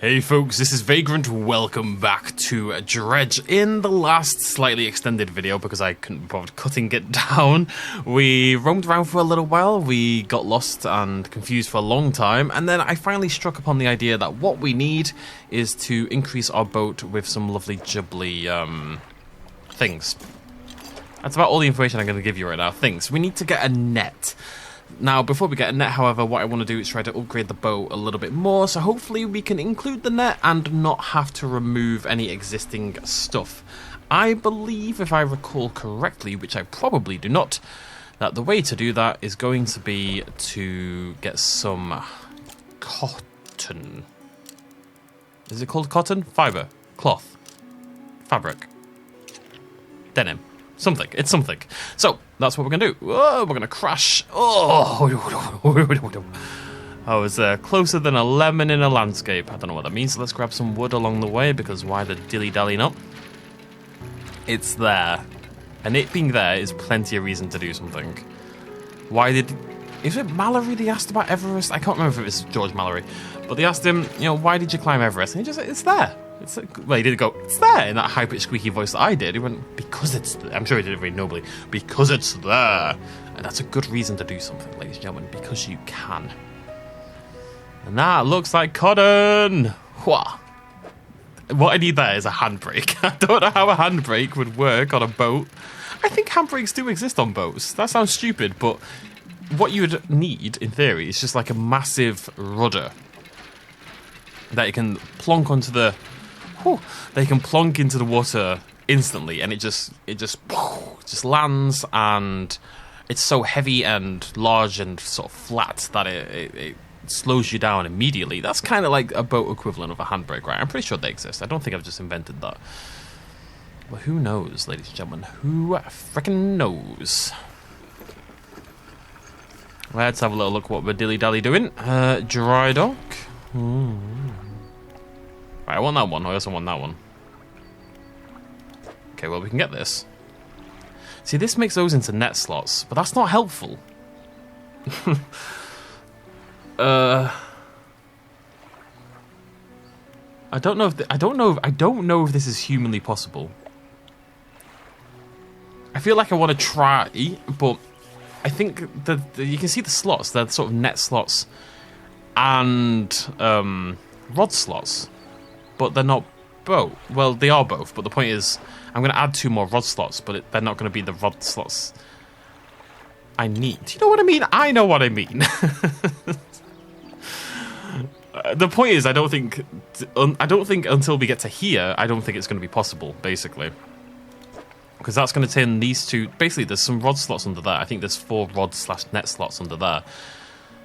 Hey folks, this is Vagrant. Welcome back to Dredge. In the last slightly extended video, because I couldn't be bothered cutting it down, we roamed around for a little while, we got lost and confused for a long time, and then I finally struck upon the idea that what we need is to increase our boat with some lovely jubbly things. That's about all the information I'm going to give you right now. Things. We need to get a net. Now, before we get a net, however, what I want to do is try to upgrade the boat a little bit more, so hopefully we can include the net and not have to remove any existing stuff. I believe, if I recall correctly, which I probably do not, that the way to do that is going to be to get some cotton. Is it called cotton? Fibre. Cloth. Fabric. Denim. Something. It's something. So, that's what we're going to do. Oh, we're going to crash. Oh, I was closer than a lemon in a landscape. I don't know what that means. Let's grab some wood along the way, because why the dilly-dally not? It's there. And it being there is plenty of reason to do something. Why did... Is it Mallory they asked about Everest? I can't remember if it was George Mallory. But they asked him, you know, why did you climb Everest? And he just said, it's there. Well, he didn't go, it's there, in that high-pitched, squeaky voice that I did. He went, because it's there. I'm sure he did it very nobly. Because it's there. And that's a good reason to do something, ladies and gentlemen, because you can. And that looks like cotton. Wha. What I need there is a handbrake. I don't know how a handbrake would work on a boat. I think handbrakes do exist on boats. That sounds stupid, but what you would need, in theory, is just like a massive rudder that you can plonk onto the... They can plonk into the water instantly, and it just lands, and it's so heavy and large and sort of flat that it slows you down immediately. That's kind of like a boat equivalent of a handbrake, right? I'm pretty sure they exist. I don't think I've just invented that. Well, who knows, ladies and gentlemen? Who frickin' knows? Let's have a little look what we're dilly-dally doing. Dry dock. Right, I want that one. I also want that one. Okay, well, we can get this. See, this makes those into net slots, but that's not helpful. I don't know if this is humanly possible. I feel like I want to try, but I think you can see the slots. They're sort of net slots and rod slots. But they're not both. Well, they are both, but the point is, I'm going to add 2 more rod slots, but they're not going to be the rod slots I need. Do you know what I mean? I know what I mean. The point is, I don't think until we get to here, I don't think it's going to be possible, basically. Because that's going to turn these two... Basically, there's some rod slots under there. I think there's 4 rod/net slots under there.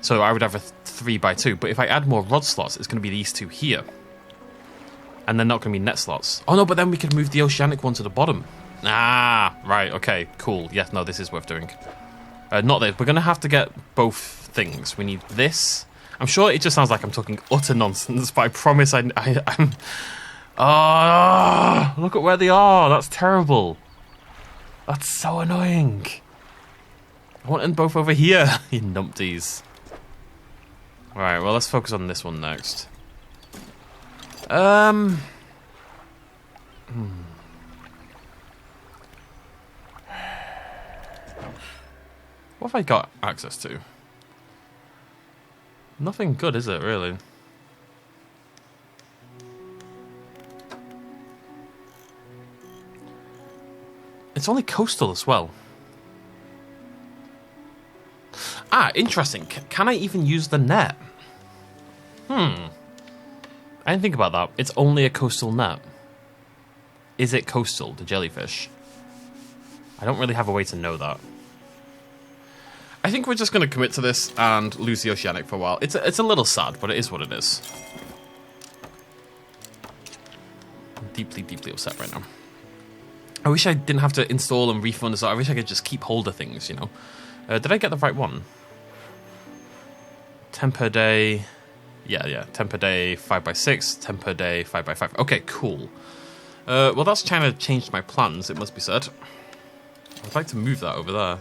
So I would have a 3x2, but if I add more rod slots, it's going to be these 2 here. And they're not going to be net slots. Oh no, but then we could move the oceanic one to the bottom. Ah, right, okay, cool. Yes, no, this is worth doing. Not this. We're going to have to get both things. We need this. I'm sure it just sounds like I'm talking utter nonsense, but I promise I'm... Oh, look at where they are. That's terrible. That's so annoying. I want them both over here, you numpties. Right, well, let's focus on this one next. What have I got access to? Nothing good, is it, really? It's only coastal as well. Ah, interesting. Can I even use the net? I didn't think about that. It's only a coastal net. Is it coastal, the jellyfish? I don't really have a way to know that. I think we're just going to commit to this and lose the oceanic for a while. It's a little sad, but it is what it is. I'm deeply, deeply upset right now. I wish I didn't have to install and refund this. I wish I could just keep hold of things, you know. Did I get the right one? 10 per day... Yeah, 10 per day, 5x6, 10 per day, 5x5. Okay, cool. Well, that's kind of changed my plans, it must be said. I'd like to move that over there.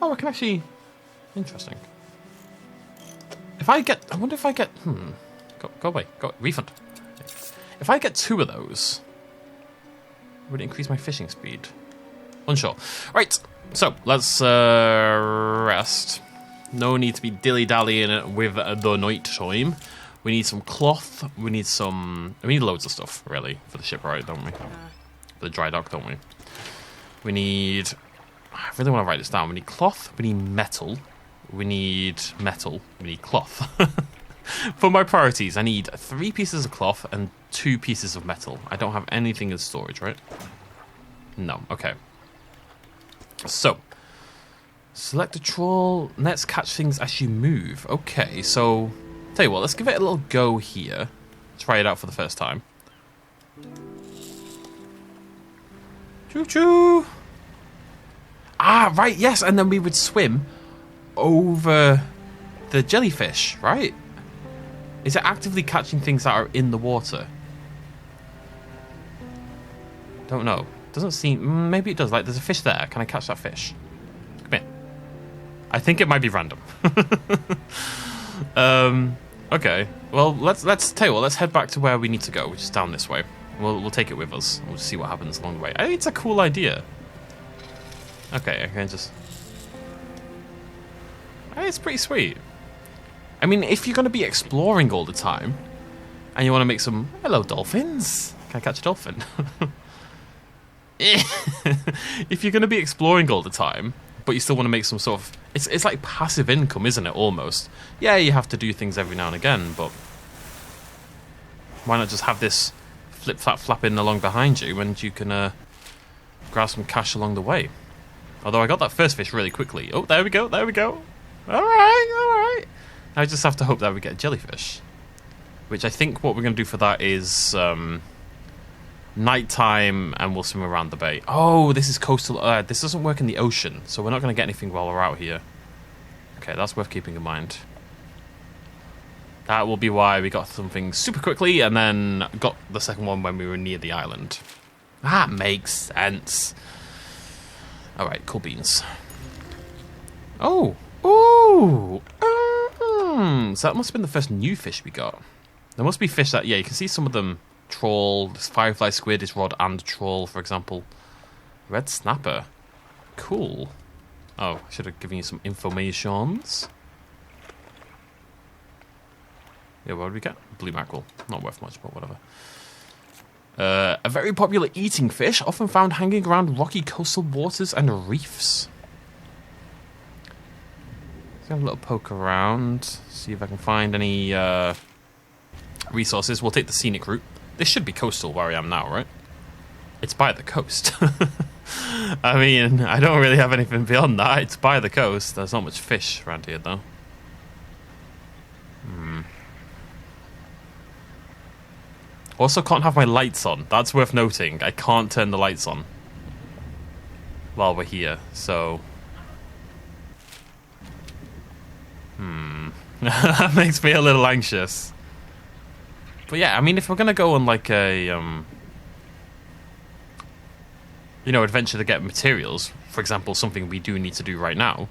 Oh, I can actually... Interesting. If I get... I wonder if I get... Go away. Go refund. If I get 2 of those, would it increase my fishing speed? Unsure. Right, so let's rest. No need to be dilly-dallying with the night time. We need some cloth. We need loads of stuff, really, for the shipyard, don't we? For the dry dock, don't we? We need... I really want to write this down. We need cloth. We need metal. We need metal. We need cloth. For my priorities, I need 3 pieces of cloth and 2 pieces of metal. I don't have anything in storage, right? No. Okay. So, select the trawl. Nets catch things as you move. Okay, so... Tell you what, let's give it a little go here. Try it out for the first time. Choo-choo! Ah, right, yes, and then we would swim over the jellyfish, right? Is it actively catching things that are in the water? Don't know. Doesn't seem... Maybe it does. Like, there's a fish there. Can I catch that fish? Come here. I think it might be random. Okay. Well, let's tell you what. Let's head back to where we need to go, which is down this way. We'll take it with us. We'll just see what happens along the way. I think it's a cool idea. Okay, I can just... It's pretty sweet. I mean, if you're going to be exploring all the time, and you want to make some... Hello, dolphins. Can I catch a dolphin? If you're going to be exploring all the time, but you still want to make some sort of... It's like passive income, isn't it, almost? Yeah, you have to do things every now and again, but... Why not just have this flip-flap flapping along behind you, and you can grab some cash along the way? Although I got that first fish really quickly. Oh, there we go, there we go. Alright. I just have to hope that we get jellyfish. Which I think what we're going to do for that is... nighttime, and we'll swim around the bay. Oh, this is coastal. This doesn't work in the ocean, so we're not going to get anything while we're out here. Okay, that's worth keeping in mind. That will be why we got something super quickly, and then got the second one when we were near the island. That makes sense. Alright, cool beans. Oh! Ooh! So that must have been the first new fish we got. There must be fish that... Yeah, you can see some of them... Trawl, this firefly squid is rod and trawl, for example. Red snapper. Cool. Oh, I should have given you some informations. Yeah, what did we get? Blue mackerel. Not worth much, but whatever. A very popular eating fish, often found hanging around rocky coastal waters and reefs. Let's have a little poke around, see if I can find any resources. We'll take the scenic route. This should be coastal where I am now, right? It's by the coast. I mean, I don't really have anything beyond that. It's by the coast. There's not much fish around here, though. Also, can't have my lights on. That's worth noting. I can't turn the lights on while we're here, so... That makes me a little anxious. But yeah, I mean, if we're going to go on like a, you know, adventure to get materials, for example, something we do need to do right now,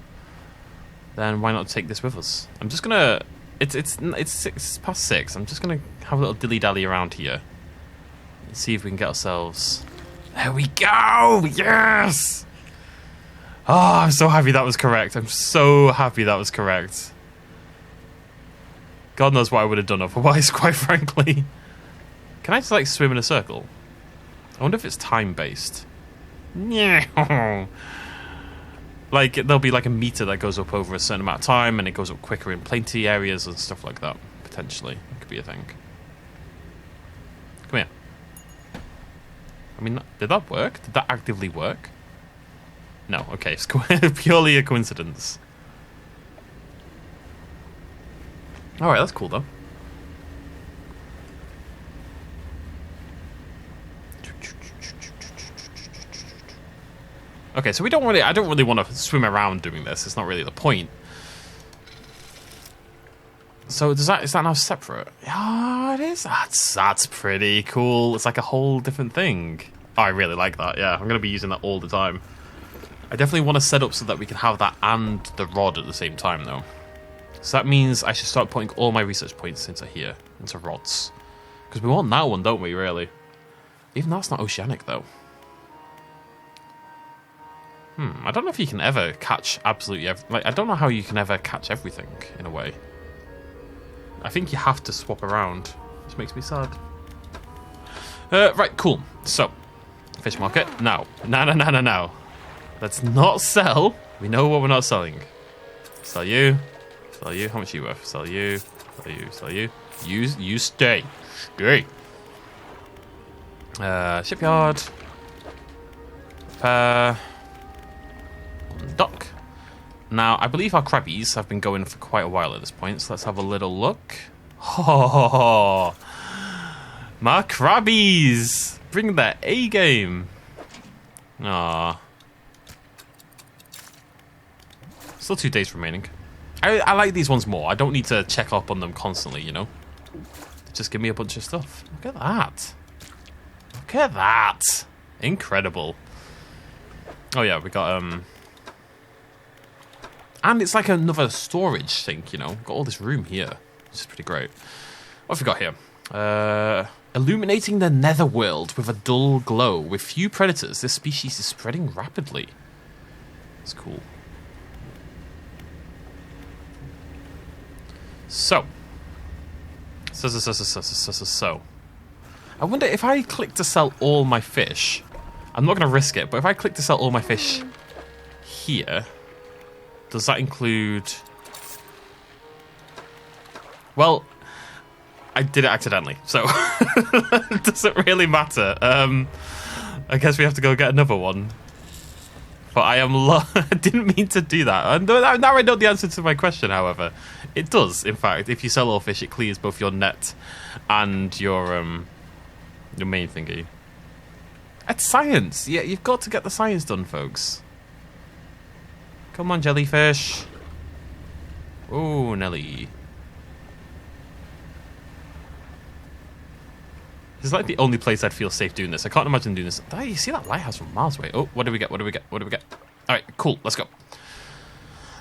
then why not take this with us? I'm just going to, it's past 6. I'm just going to have a little dilly-dally around here and see if we can get ourselves, there we go, yes! Oh, I'm so happy that was correct. I'm so happy that was correct. God knows what I would have done otherwise, quite frankly. Can I just, like, swim in a circle? I wonder if it's time-based. Yeah. Like, there'll be, like, a meter that goes up over a certain amount of time, and it goes up quicker in plenty areas and stuff like that, potentially. It could be a thing. Come here. I mean, did that work? Did that actively work? No, okay. It's purely a coincidence. Alright, that's cool though. Okay, so I don't really want to swim around doing this. It's not really the point. So is that now separate? Yeah, it is. That's pretty cool. It's like a whole different thing. Oh, I really like that. Yeah, I'm going to be using that all the time. I definitely want to set up so that we can have that and the rod at the same time though. So that means I should start putting all my research points into here, into rods. Because we want that one, don't we, really? Even that's not oceanic, though. I don't know if you can ever catch absolutely I don't know how you can ever catch everything, in a way. I think you have to swap around, which makes me sad. Right, cool. So, fish market. Now. No. Let's not sell. We know what we're not selling. Sell you. Sell you. How much are you worth? Sell you. Sell you. Sell you. You stay. Stay. Shipyard. Repair. Dock. Now, I believe our crabbies have been going for quite a while at this point, so let's have a little look. Oh, my crabbies! Bring that A game. Ah, still 2 days remaining. I like these ones more. I don't need to check up on them constantly, you know. Just give me a bunch of stuff. Look at that. Look at that. Incredible. Oh yeah, we got and it's like another storage thing, you know. Got all this room here, which is pretty great. What have we got here? Illuminating the netherworld with a dull glow. With few predators, this species is spreading rapidly. It's cool. So. I wonder if I click to sell all my fish. I'm not going to risk it, but if I click to sell all my fish here, does that include... Well, I did it accidentally, so it doesn't really matter. I guess we have to go get another one. But I am I didn't mean to do that. Now I know the answer to my question, however. It does, in fact. If you sell all fish, it clears both your net and your main thingy. It's science. Yeah, you've got to get the science done, folks. Come on, jellyfish. Oh, Nelly. This is like the only place I'd feel safe doing this. I can't imagine doing this. Oh, you see that lighthouse from miles away? Oh, what do we get? What do we get? What do we get? All right, cool. Let's go.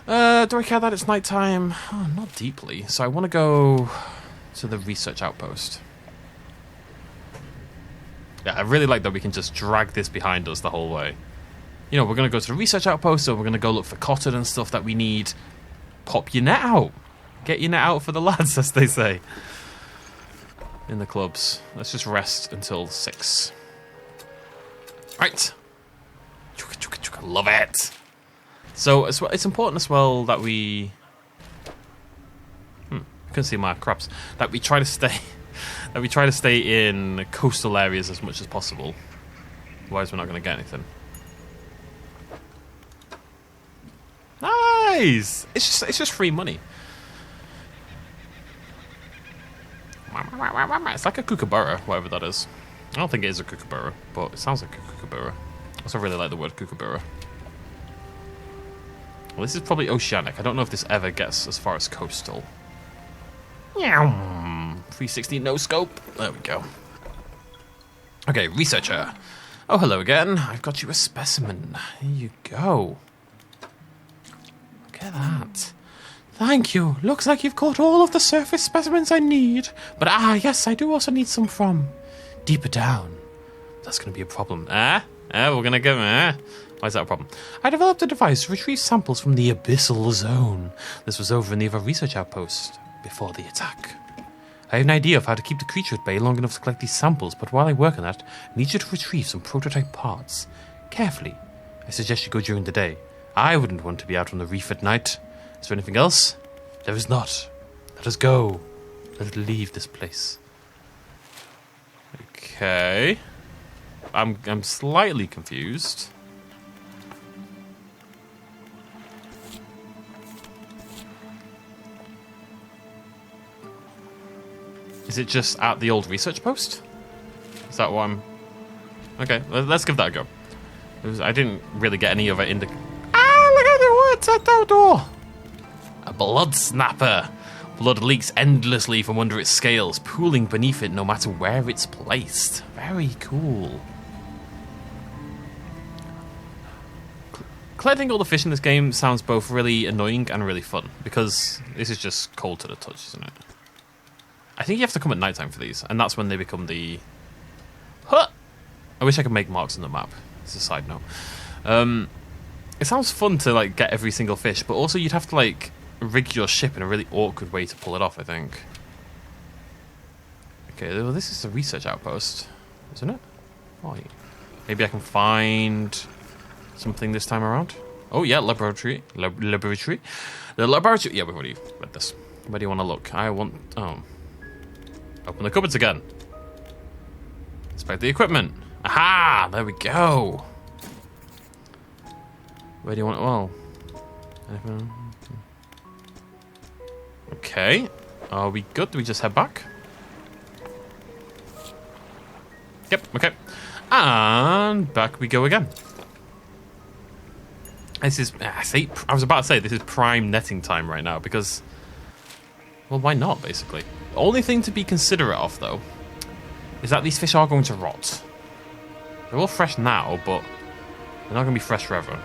Do I care that it's nighttime? Oh, not deeply. So I want to go to the research outpost. Yeah, I really like that we can just drag this behind us the whole way. You know, we're going to go to the research outpost, so we're going to go look for cotton and stuff that we need. Pop your net out. Get your net out for the lads, as they say. In the clubs. Let's just rest until 6. Right. Love it. So it's important as well that we... couldn't see my crabs. That we try to stay... that we try to stay in coastal areas as much as possible. Otherwise we're not going to get anything. Nice! It's just free money. It's like a kookaburra, whatever that is. I don't think it is a kookaburra, but it sounds like a kookaburra. I also really like the word kookaburra. Well, this is probably oceanic. I don't know if this ever gets as far as coastal. 360 no scope. There we go. Okay, researcher. Oh, hello again. I've got you a specimen. Here you go. Look at that. Thank you. Looks like you've caught all of the surface specimens I need. But yes, I do also need some from deeper down. That's going to be a problem. We're going to go... Why is that a problem? I developed a device to retrieve samples from the abyssal zone. This was over in the other research outpost before the attack. I have an idea of how to keep the creature at bay long enough to collect these samples, but while I work on that, I need you to retrieve some prototype parts. Carefully. I suggest you go during the day. I wouldn't want to be out on the reef at night. Is there anything else? There is not. Let us go. Let us leave this place. Okay. I'm slightly confused. Is it just at the old research post? Is that what I'm... Okay, let's give that a go. I didn't really get any of it in the... look at the words at that door! A blood snapper. Blood leaks endlessly from under its scales, pooling beneath it no matter where it's placed. Very cool. Collecting all the fish in this game sounds both really annoying and really fun, because this is just cold to the touch, isn't it? I think you have to come at nighttime for these, and that's when they become the... Huh! I wish I could make marks on the map. It's a side note. It sounds fun to like get every single fish, but also you'd have to like rig your ship in a really awkward way to pull it off, I think. Okay, well, this is a research outpost, isn't it? Oh, maybe I can find something this time around. Oh yeah, laboratory. Laboratory. The laboratory. Yeah, we've already read this. Where do you want to look? I want... Oh. Open the cupboards again. Inspect the equipment. Aha! There we go. Where do you want it? Well... Okay. Are we good? Do we just head back? Yep, okay. And back we go again. This is... I was about to say, this is prime netting time right now, because... Well, why not, basically? The only thing to be considerate of, though, is that these fish are going to rot. They're all fresh now, but they're not going to be fresh forever.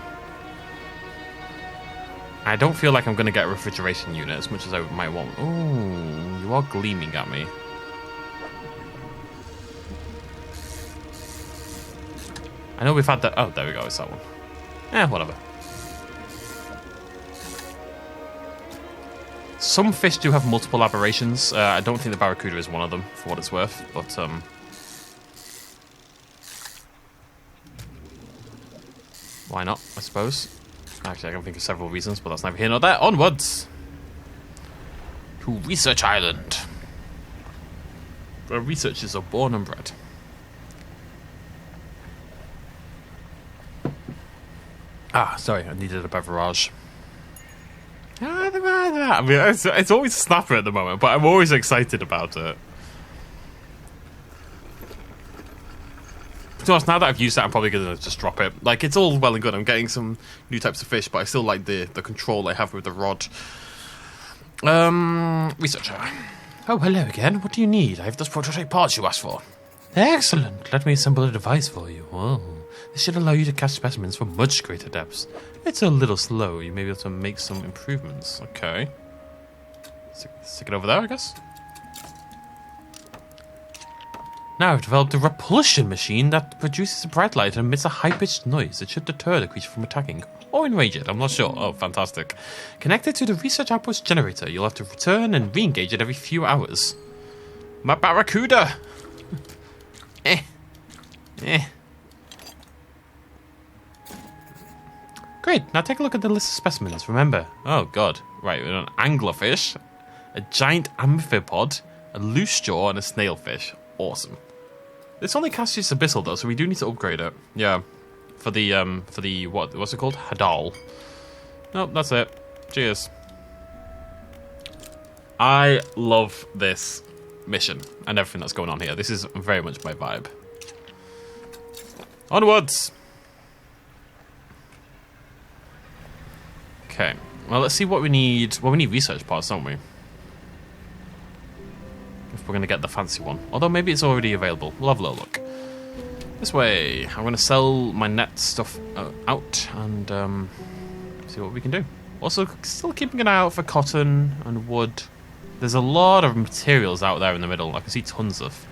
I don't feel like I'm going to get a refrigeration unit as much as I might want. Ooh, you are gleaming at me. I know we've had that. Oh, there we go. It's that one. Eh, whatever. Some fish do have multiple aberrations. I don't think the barracuda is one of them, for what it's worth. But why not? I suppose. Actually, I can think of several reasons, but that's neither here nor there. Onwards to Research Island, where researchers are born and bred. Ah, sorry, I needed a beverage. I mean, it's always a snapper at the moment, but I'm always excited about it. To be honest, now that I've used that, I'm probably going to just drop it. Like, it's all well and good. I'm getting some new types of fish, but I still like the control I have with the rod. Researcher. Oh, hello again. What do you need? I have those prototype parts you asked for. Excellent. Let me assemble a device for you. Oh, this should allow you to catch specimens from much greater depths. It's a little slow. You may be able to make some improvements. Okay. Stick it over there, I guess. Now I've developed a repulsion machine that produces a bright light and emits a high-pitched noise that should deter the creature from attacking. Or enrage it, I'm not sure. Oh, fantastic. Connected to the research outpost generator, you'll have to return and re-engage it every few hours. My barracuda! Great, now take a look at the list of specimens. Remember, oh god, right, we're an anglerfish, a giant amphipod, a loose jaw, and a snailfish. Awesome. This only casts its abyssal though, so we do need to upgrade it. Yeah, for the what's it called? Hadal. Nope, that's it. Cheers. I love this mission and everything that's going on here. This is very much my vibe. Onwards. Okay. Well, let's see what we need. Well, we need research parts, don't we? If we're going to get the fancy one. Although maybe it's already available. We'll have a little look. This way. I'm going to sell my net stuff out and see what we can do. Also, still keeping an eye out for cotton and wood. There's a lot of materials out there in the middle. I can see tons of,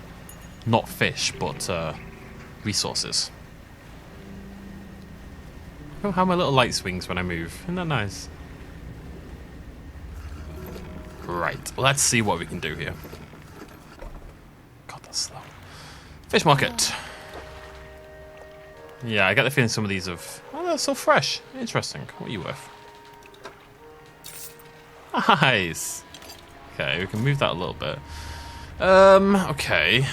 not fish, but resources. Oh, how my little light swings when I move. Isn't that nice? Right, let's see what we can do here. God, that's slow. Fish market. Yeah, I get the feeling some of these have... Oh, they're so fresh. Interesting. What are you worth? Nice. Okay, we can move that a little bit. Okay.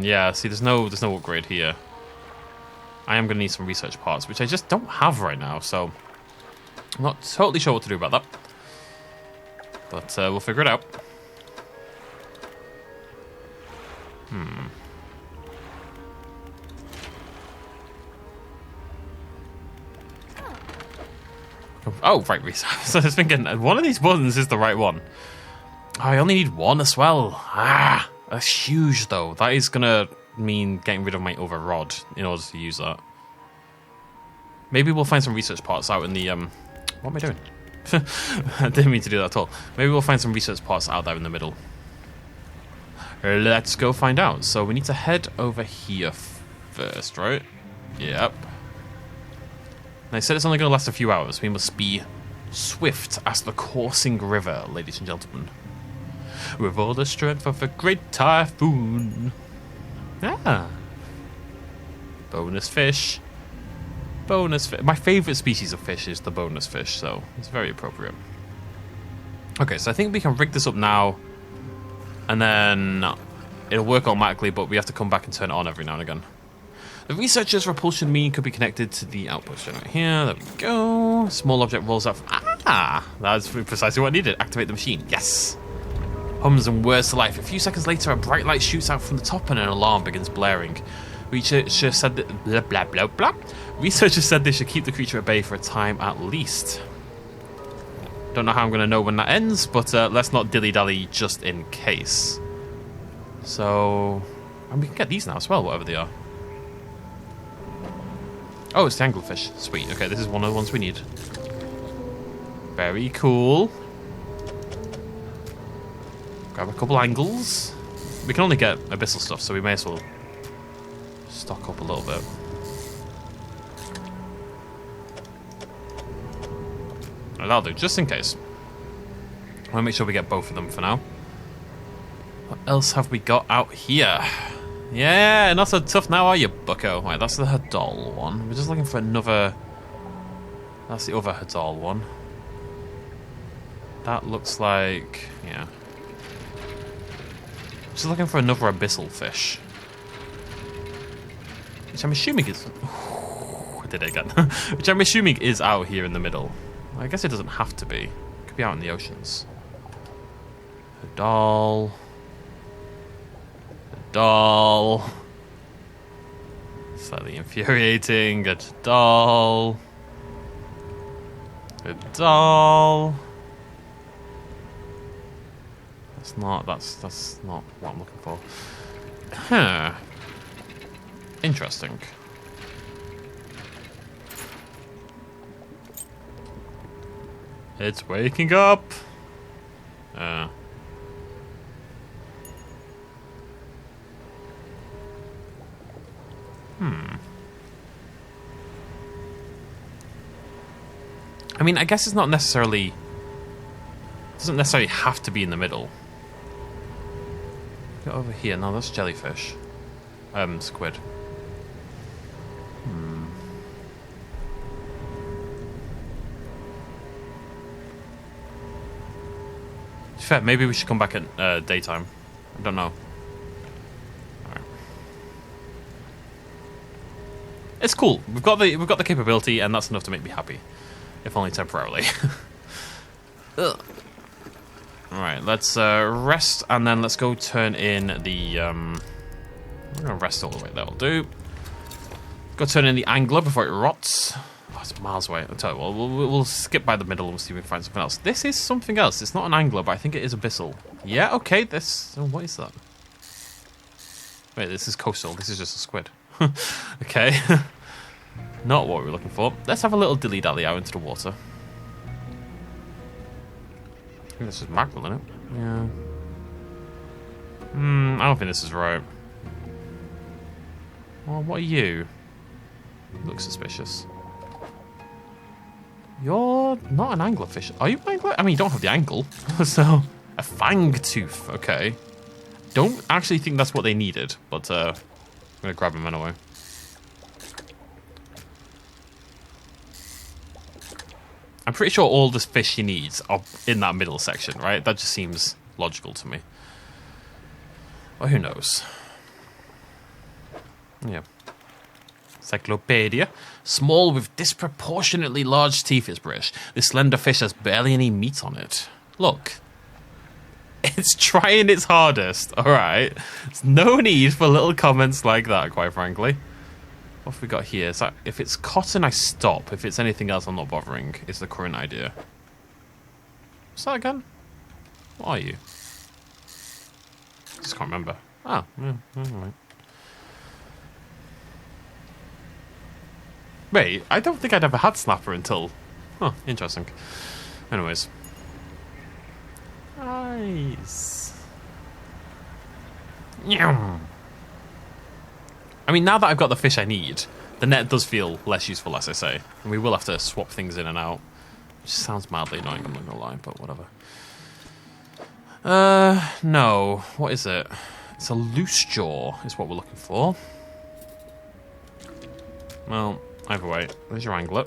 Yeah, see, there's no upgrade here. I am going to need some research parts, which I just don't have right now, so I'm not totally sure what to do about that. But we'll figure it out. Oh, right, so I was thinking, one of these buttons is the right one. Oh, I only need one as well. Ah, that's huge, though. That is going to mean getting rid of my other rod in order to use that. Maybe we'll find some research parts out in the... what am I doing? I didn't mean to do that at all. Maybe we'll find some research parts out there in the middle. Let's go find out. So we need to head over here first, right? Yep. They said it's only going to last a few hours. We must be swift as the coursing river, ladies and gentlemen. With all the strength of a great typhoon. Ah. Bonus fish. Bonus fish. My favourite species of fish is the bonus fish, so it's very appropriate. Okay, so I think we can rig this up now. And then it'll work automatically, but we have to come back and turn it on every now and again. The researcher's repulsion mean could be connected to the outpost right here. There we go. Small object rolls up. Ah, that's precisely what I needed. Activate the machine. Yes. Hums and whirs to life. A few seconds later, a bright light shoots out from the top and an alarm begins blaring. Researcher said that blah blah blah blah. Researchers said they should keep the creature at bay for a time at least. Don't know how I'm going to know when that ends, but let's not dilly-dally just in case. So, and we can get these now as well, whatever they are. Oh, it's the anglerfish. Sweet. Okay, this is one of the ones we need. Very cool. Grab a couple angles. We can only get abyssal stuff, so we may as well stock up a little bit. That'll do, just in case. I want to make sure we get both of them for now. What else have we got out here? Yeah, not so tough now, are you, bucko? Right, that's the Hadal one. We're just looking for another... That's the other Hadal one. That looks like... Yeah. Just looking for another abyssal fish. Which I'm assuming is... I did it again. Which I'm assuming is out here in the middle. I guess it doesn't have to be. It could be out in the oceans. Hadal. Hadal. Slightly infuriating. A Hadal. Hadal. That's not what I'm looking for. Huh. Interesting. It's waking up. I mean, I guess it's not necessarily... doesn't necessarily have to be in the middle. Go over here. No, that's jellyfish. Squid. Fair, maybe we should come back at daytime. I don't know. Alright. It's cool. We've got the capability, and that's enough to make me happy, if only temporarily. Ugh. Alright, let's rest, and then let's go turn in the... we're gonna rest all the way. That'll do. Go turn in the angler before it rots. Oh, it's miles away. I'll tell you what, we'll skip by the middle and we'll see if we can find something else. This is something else. It's not an angler, but I think it is abyssal. Yeah, okay, this... Oh, what is that? Wait, this is coastal. This is just a squid. Okay. Not what we were looking for. Let's have a little dilly-dally out into the water. I think this is mackerel, isn't it? Yeah. I don't think this is right. Oh, what are you? You look suspicious. You're not an anglerfish. Are you an angler? I mean, you don't have the angle. So, a fang tooth. Okay. Don't actually think that's what they needed, but I'm going to grab him anyway. I'm pretty sure all the fish he needs are in that middle section, right? That just seems logical to me. Well, who knows? Yeah. Cyclopedia. Small with disproportionately large teeth is British. This slender fish has barely any meat on it. Look. It's trying its hardest, alright? There's no need for little comments like that, quite frankly. What have we got here? Is that, if it's cotton, I stop. If it's anything else, I'm not bothering. Is the current idea. What's that again? What are you? Just can't remember. Ah, yeah, alright. Wait, I don't think I'd ever had snapper until... Huh, interesting. Anyways. Nice. I mean, now that I've got the fish I need, the net does feel less useful, as I say. And we will have to swap things in and out. Which sounds mildly annoying, I'm not gonna lie, but whatever. No. What is it? It's a loose jaw, is what we're looking for. Well, either way, there's your angler.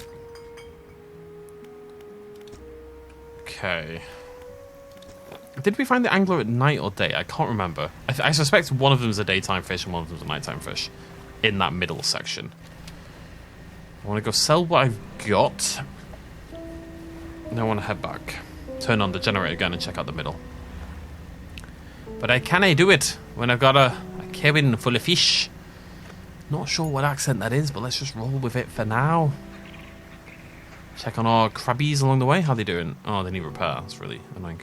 Okay. Did we find the angler at night or day? I can't remember. I suspect one of them is a daytime fish and one of them is a nighttime fish. In that middle section. I want to go sell what I've got. Then I want to head back. Turn on the generator again and check out the middle. But can I do it when I've got a cabin full of fish? Not sure what accent that is, but let's just roll with it for now. Check on our crabbies along the way. How are they doing? Oh, they need repair. That's really annoying.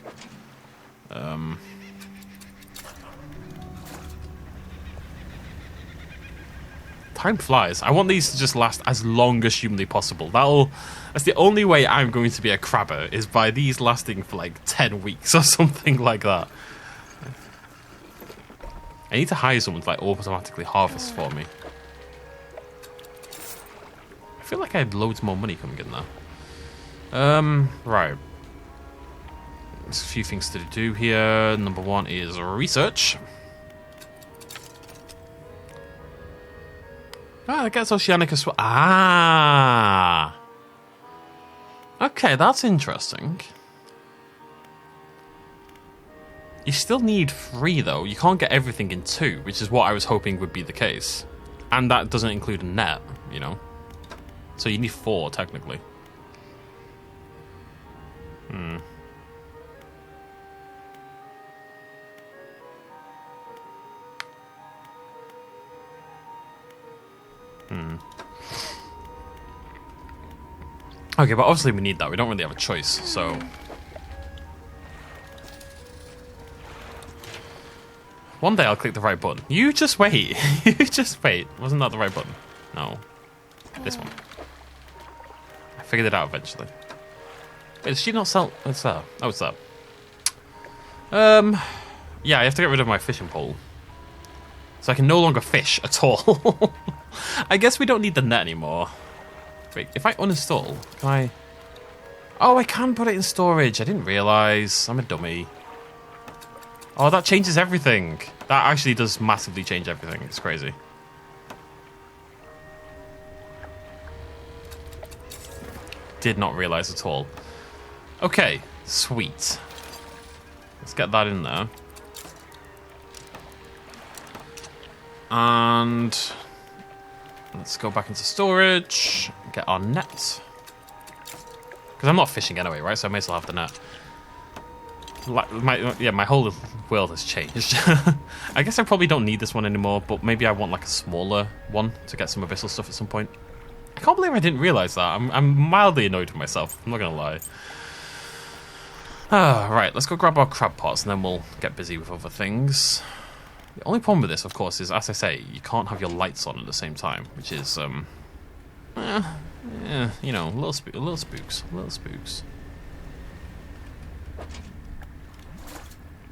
Time flies. I want these to just last as long as humanly possible. That's the only way I'm going to be a crabber, is by these lasting for like 10 weeks or something like that. I need to hire someone to like automatically harvest for me. I feel like I had loads more money coming in there. Right. There's a few things to do here. Number one is research. I guess oceanic as well. Ah! Okay, that's interesting. You still need 3, though. You can't get everything in 2, which is what I was hoping would be the case. And that doesn't include a net, you know? So you need 4, technically. Okay, but obviously we need that. We don't really have a choice, so... One day I'll click the right button. You just wait. You just wait. Wasn't that the right button? No. This one. I figured it out eventually. Wait, does she not sell... What's that? Oh, it's that. Yeah, I have to get rid of my fishing pole. So I can no longer fish at all. I guess we don't need the net anymore. Wait, if I uninstall, can I... Oh, I can put it in storage. I didn't realise. I'm a dummy. Oh, that changes everything. That actually does massively change everything. It's crazy. Did not realise at all. Okay, sweet. Let's get that in there. And... let's go back into storage, get our net. Because I'm not fishing anyway, right? So I may as well have the net. My whole world has changed. I guess I probably don't need this one anymore, but maybe I want like a smaller one to get some abyssal stuff at some point. I can't believe I didn't realise that. I'm mildly annoyed with myself, I'm not going to lie. Right, let's go grab our crab pots and then we'll get busy with other things. The only problem with this, of course, is, as I say, you can't have your lights on at the same time, which is, you know, a little spooks.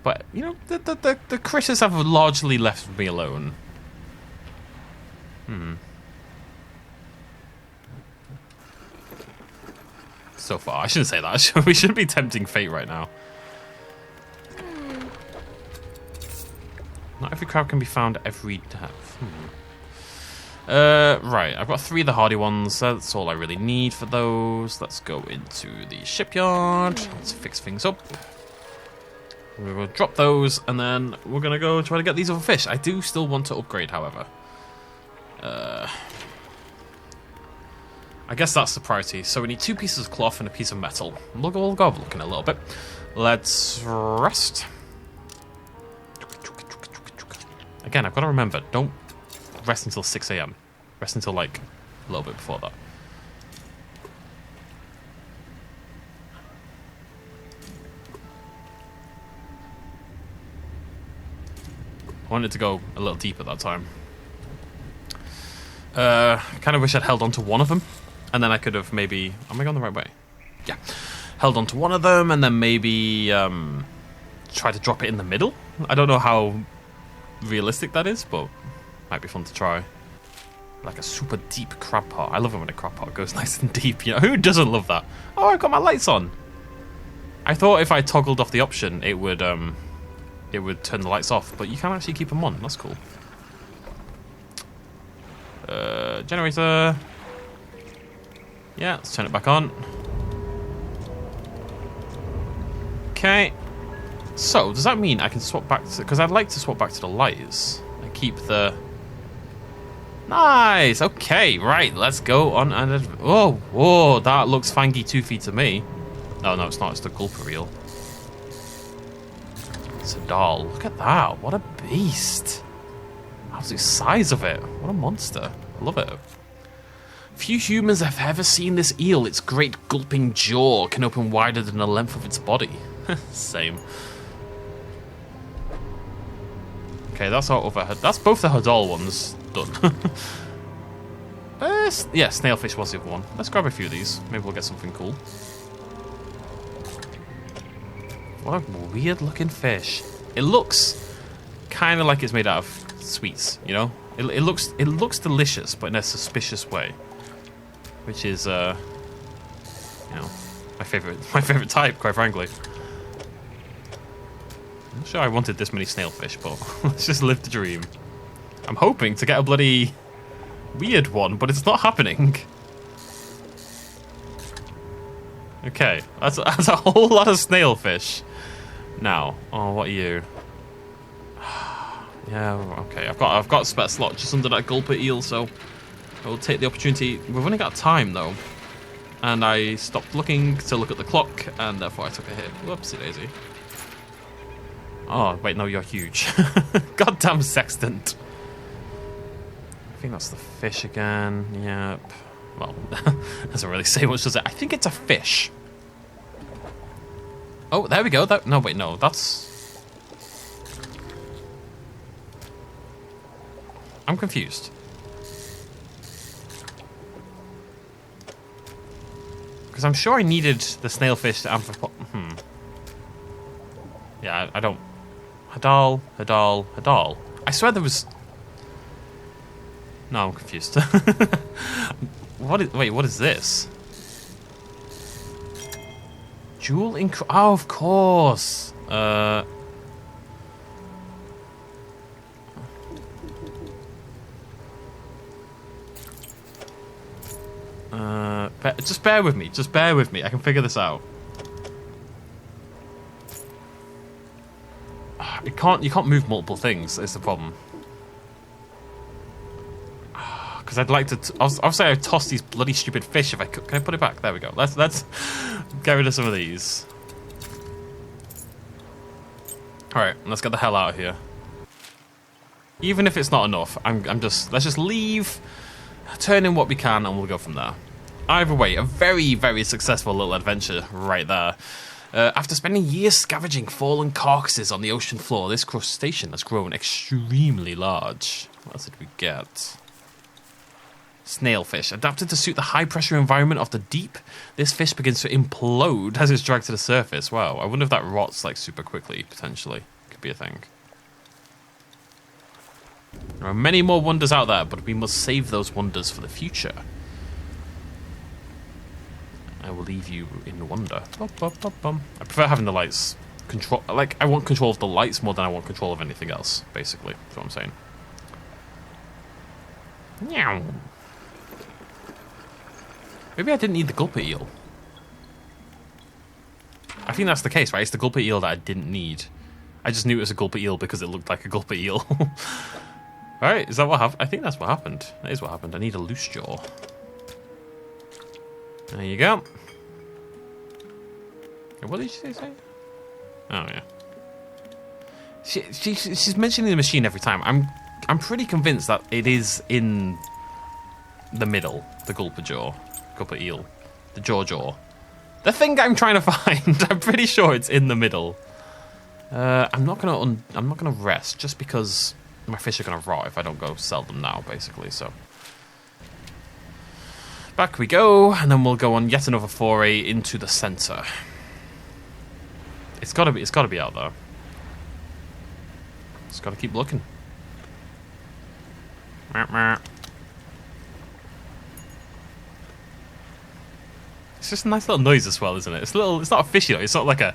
But, you know, the critters have largely left me alone. So far, I shouldn't say that. We shouldn't be tempting fate right now. Not every crab can be found every depth. Right, I've got 3 of the hardy ones. That's all I really need for those. Let's go into the shipyard. Let's fix things up. We're going to drop those, and then we're going to go try to get these other fish. I do still want to upgrade, however. I guess that's the priority. So we need 2 pieces of cloth and a piece of metal. We'll go have a look in a little bit. Let's rest. Again, I've got to remember, don't rest until 6 AM. Rest until, like, a little bit before that. I wanted to go a little deeper that time. Kind of wish I'd held on to one of them And then I could have maybe... Am I going the right way? Yeah. Held onto one of them and then maybe try to drop it in the middle. I don't know how realistic that is, but might be fun to try. Like a super deep crab pot. I love it when a crab pot goes nice and deep. You know, who doesn't love that? Oh, I've got my lights on. I thought if I toggled off the option, it would turn the lights off, but you can actually keep them on. That's cool. Generator. Yeah, let's turn it back on. Okay. So, does that mean I can swap back to... Because I'd like to swap back to the lights. And keep the... Nice! Okay, right. Let's go on and... Oh, whoa, that looks fangy 2 feet to me. No, no, it's not. It's the gulper eel. It's a doll. Look at that. What a beast. Absolute size of it. What a monster. I love it. Few humans have ever seen this eel. Its great gulping jaw can open wider than the length of its body. Same. Okay, that's our overhead. That's both the Hadal ones done. Yeah, snailfish was the other one. Let's grab a few of these. Maybe we'll get something cool. What a weird looking fish. It looks kind of like it's made out of sweets, you know? It looks delicious, but in a suspicious way. Which is, you know, my favorite type, quite frankly. I'm not sure I wanted this many snailfish, but let's just live the dream. I'm hoping to get a bloody weird one, but it's not happening. Okay, that's a whole lot of snailfish. Now, oh, what are you? Yeah, okay. I've got a spare slot just under that gulper eel, so I will take the opportunity. We've only got time though, and I stopped looking to look at the clock, and therefore I took a hit. Whoopsie daisy. Oh wait, no, you're huge. Goddamn sextant. I think that's the fish again. Yep. Well, doesn't really say much, does it? I think it's a fish. Oh, there we go. No, wait, no, that's... I'm confused. Because I'm sure I needed the snailfish to amplify... Yeah, I don't... Hadal. I swear there was... No, I'm confused. Wait, what is this? Jewel in... Oh, of course. Just bear with me. Just bear with me. I can figure this out. You can't move multiple things. Is the problem. Because I'd like to. I'll say I'd toss these bloody stupid fish if I could. Can I put it back? There we go. Let's get rid of some of these. All right, let's get the hell out of here. Even if it's not enough, let's just leave, turn in what we can, and we'll go from there. Either way, a very, very successful little adventure right there. After spending years scavenging fallen carcasses on the ocean floor, this crustacean has grown extremely large. What else did we get? Snailfish. Adapted to suit the high-pressure environment of the deep, this fish begins to implode as it's dragged to the surface. Wow, I wonder if that rots like super quickly, potentially. Could be a thing. There are many more wonders out there, but we must save those wonders for the future. I will leave you in wonder. I prefer having the lights control. Like, I want control of the lights more than I want control of anything else, basically. That's what I'm saying. Meow. Maybe I didn't need the gulper eel. I think that's the case, right? It's the gulper eel that I didn't need. I just knew it was a gulper eel because it looked like a gulper eel. Alright, is that what happened? I think that's what happened. That is what happened. I need a loose jaw. There you go. What did she say? Oh yeah. She's mentioning the machine every time. I'm pretty convinced that it is in the middle. The gulper eel, the jaw. The thing I'm trying to find. I'm pretty sure it's in the middle. I'm not gonna rest just because my fish are gonna rot if I don't go sell them now, basically. So. Back we go, and then we'll go on yet another foray into the center. It's gotta be out there. Just gotta keep looking. It's just a nice little noise as well, isn't it? It's not a fishy noise. It's not like a.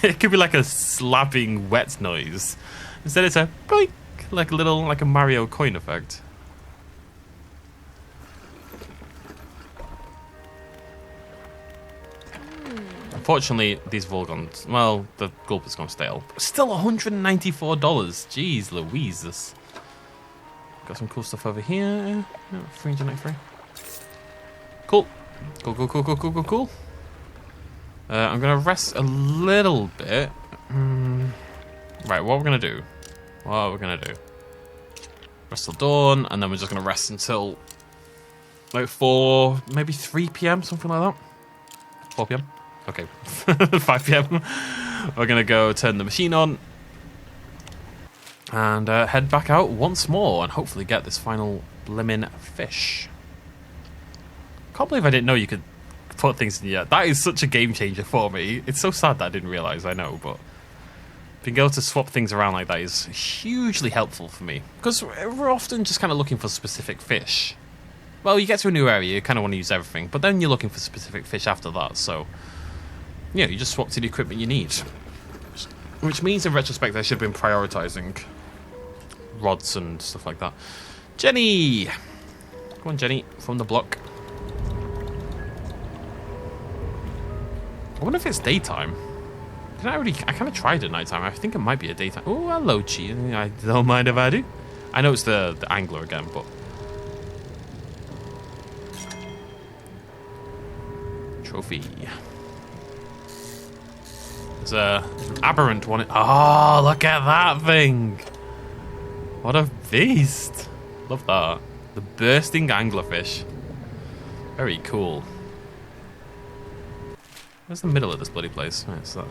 It could be like a slapping wet noise. Instead, it's a boink, like a Mario coin effect. Unfortunately, these Volgons, well, the gulp has gone stale. But still $194. Jeez Louise. Got some cool stuff over here. No, 393. Cool. Cool. I'm going to rest a little bit. Right, what we're going to do. Rest till dawn, and then we're just going to rest until like 4, maybe 3 p.m., something like that. 4 p.m. Okay, 5 p.m. We're going to go turn the machine on and head back out once more and hopefully get this final blimmin' fish. Can't believe I didn't know you could put things in here. That is such a game changer for me. It's so sad that I didn't realise, I know, but being able to swap things around like that is hugely helpful for me. Because we're often just kind of looking for specific fish. Well, you get to a new area, you kind of want to use everything, but then you're looking for specific fish after that, so yeah, you just swap to the equipment you need. Which means, in retrospect, I should have been prioritising rods and stuff like that. Jenny! Come on, Jenny, from the block. I wonder if it's daytime. I kind of tried at nighttime. I think it might be a daytime. Oh, hello, Chi. I don't mind if I do. I know it's the angler again, but... Trophy. There's an aberrant one. Oh, look at that thing! What a beast! Love that. The bursting anglerfish. Very cool. Where's the middle of this bloody place? Right, so.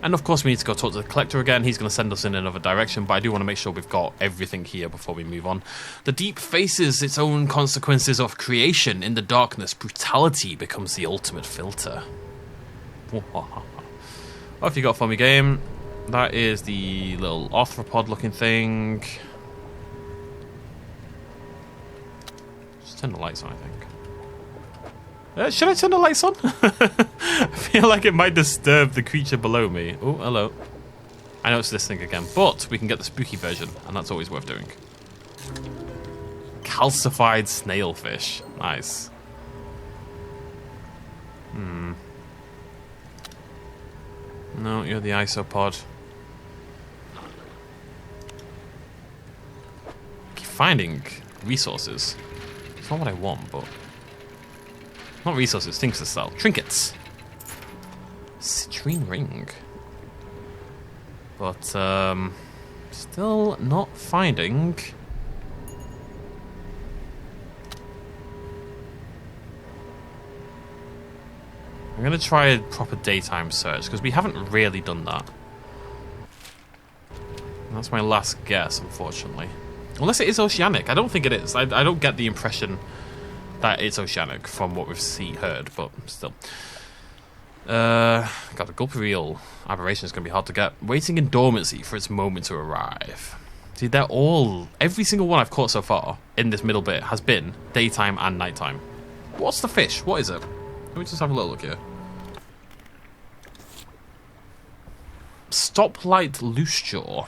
And of course we need to go talk to the collector again. He's going to send us in another direction, but I do want to make sure we've got everything here before we move on. The deep faces its own consequences of creation. In the darkness, brutality becomes the ultimate filter. What have you got for me, game? That is the little arthropod looking thing. Just turn the lights on, I think. Should I turn the lights on? I feel like it might disturb the creature below me. Oh, hello. I know it's this thing again, but we can get the spooky version, and that's always worth doing. Calcified snailfish. Nice. No, you're the isopod. Keep finding resources. It's not what I want, but... Not resources, things to sell. Trinkets. Citrine ring. But, still not finding... I'm going to try a proper daytime search, because we haven't really done that. And that's my last guess, unfortunately. Unless it is oceanic. I don't think it is. I don't get the impression that it's oceanic from what we've heard, but still. God, a gulp reel aberration is going to be hard to get. Waiting in dormancy for its moment to arrive. See, they're all... Every single one I've caught so far in this middle bit has been daytime and nighttime. What's the fish? What is it? Let me just have a little look here. Stoplight loose jaw.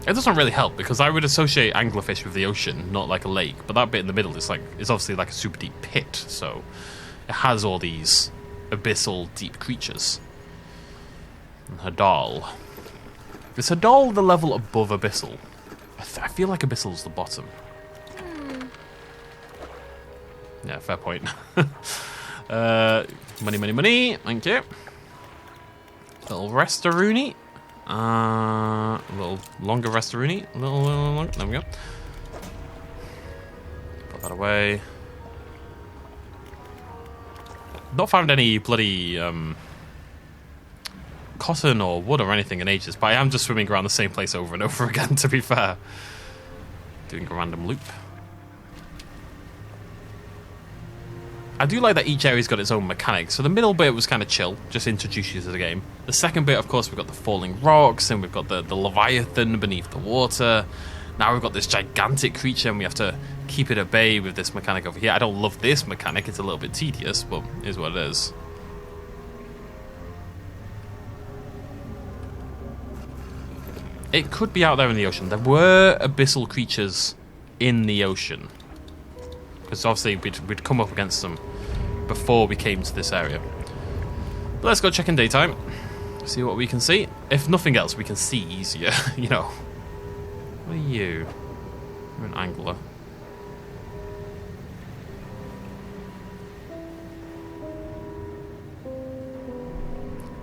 It doesn't really help because I would associate anglerfish with the ocean, not like a lake. But that bit in the middle is obviously like a super deep pit, so it has all these abyssal deep creatures. And Hadal. Is Hadal the level above abyssal? I feel like abyssal's the bottom. Yeah, fair point. Money. Thank you. Little Restaroonie. A little longer Restaroonie. A little longer. There we go. Put that away. Not found any bloody cotton or wood or anything in ages, but I am just swimming around the same place over and over again, to be fair. doing a random loop. I do like that each area's got its own mechanics. So the middle bit was kind of chill, just introduce you to the game. The second bit, of course, we've got the falling rocks, and we've got the Leviathan beneath the water. Now we've got this gigantic creature, and we have to keep it at bay with this mechanic over here. I don't love this mechanic, it's a little bit tedious, but it is what it is. It could be out there in the ocean. There were abyssal creatures in the ocean. Because obviously we'd come up against them before we came to this area. But let's go check in daytime. See what we can see. If nothing else, we can see easier, you know. What are you? You're an angler.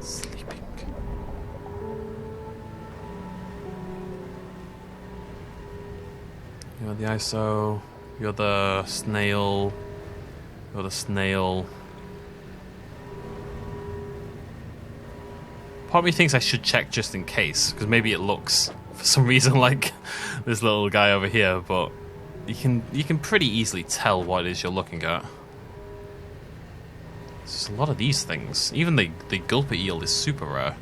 Sleeping. You're the ISO. You're the snail. You're the snail. Part of me thinks I should check just in case, because maybe it looks for some reason like this little guy over here, but you can pretty easily tell what it is you're looking at. There's a lot of these things. Even the gulper eel is super rare.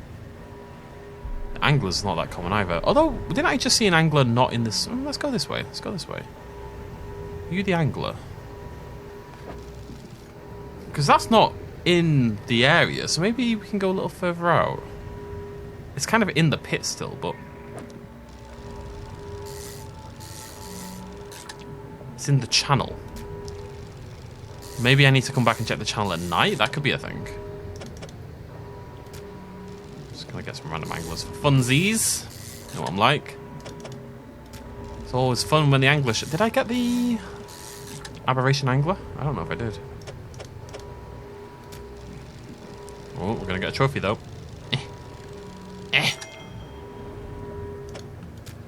The angler's not that common either. Although, didn't I just see an angler not in this? Let's go this way. Let's go this way. Are you the angler? Because that's not in the area, so maybe we can go a little further out. It's kind of in the pit still, but it's in the channel. Maybe I need to come back and check the channel at night? That could be a thing. Just gonna get some random anglers for funsies. You know what I'm like. It's always fun when the angler... Did I get the aberration angler? I don't know if I did. Oh, we're gonna get a trophy though.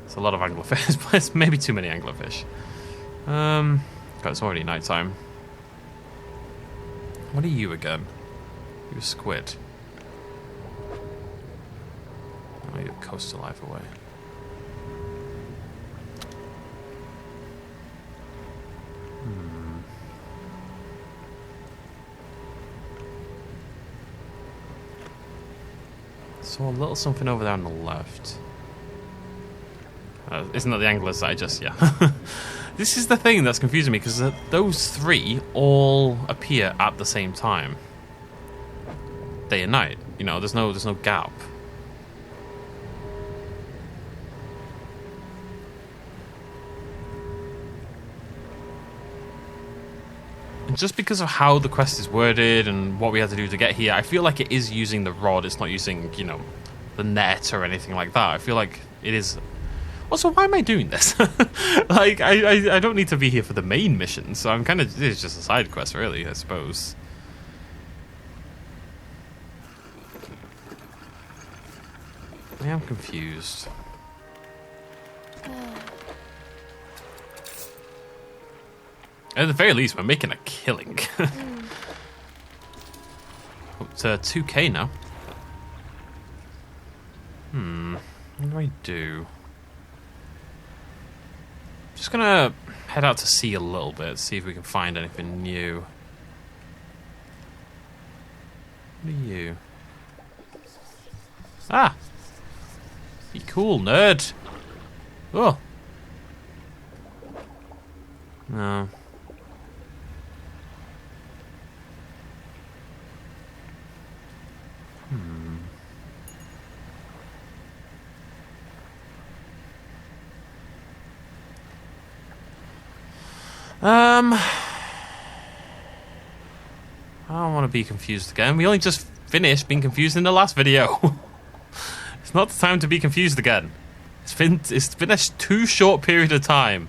It's a lot of anglerfish, but it's maybe too many anglerfish. God, it's already nighttime. What are you again? You're a squid. Oh, you're coastal life away. Saw a little something over there on the left. Isn't that the anglers that I just... Yeah. This is the thing that's confusing me, because those three all appear at the same time. Day and night. You know, there's no gap. And just because of how the quest is worded and what we had to do to get here, I feel like it is using the rod. It's not using, you know, the net or anything like that. I feel like it is... Also, why am I doing this? Like, I don't need to be here for the main mission, so I'm kind of... It's just a side quest, really, I suppose. I am confused. At the very least, we're making a killing. Up to 2k now. What do I do? Just gonna head out to sea a little bit, see if we can find anything new. What are you? Ah! Be cool, nerd! Oh! No. I don't want to be confused again. We only just finished being confused in the last video. It's not the time to be confused again. It's been a too short period of time